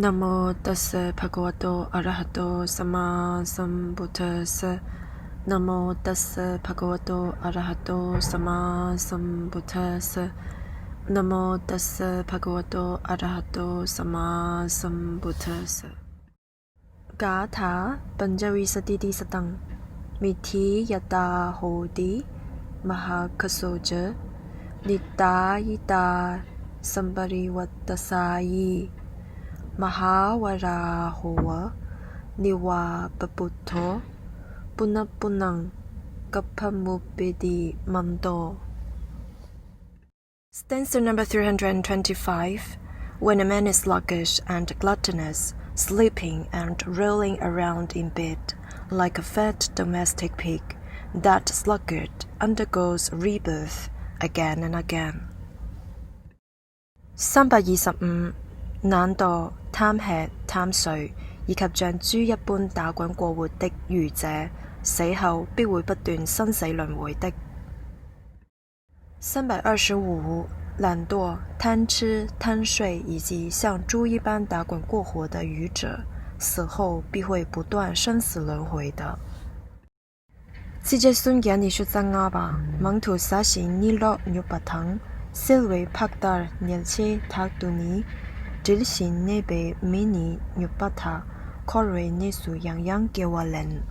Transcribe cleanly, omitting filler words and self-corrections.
นะโมตัสสะภะคะวะโตอะระหะโตสัมมาสัมพุทธัสสะนะโมตัสสะภะคะวะโตอะระหะโตสัมมาสัมพุทธัสสะนะโมตัสสะภะคะวะโตอะระหะโตสัมมาสัมพุทธัสสะกาถาปัญจวิสติติสตังมิธิยตาโหติมหาคโสเจนิตายิตาสัมปริวัตตสายีมหาวราโหวะนิวาปปุตโธปุณปุนังกัปพมุปปิติมันโต Stanza number 325. When a man is sluggish and gluttonous, sleeping and rolling around in bed like a fat domestic pig, that sluggard undergoes rebirth again and again. 325. 懶惰、貪吃、貪睡，以及像豬一般打滾過活的愚者，死後必會不斷生死輪迴的。325. 懶惰、貪吃、貪睡以及像豬一般打滾過活的愚者，死後必會不斷生死輪迴的。Sijasunya ni Shutsangaba, Mangtu Sashi Nilo Nyupatang, Silwe Pakdar Nyelche Takduni, Jilshin Nebe Mini Nyupata, Korwe Nesu Yang Yang Gewalen.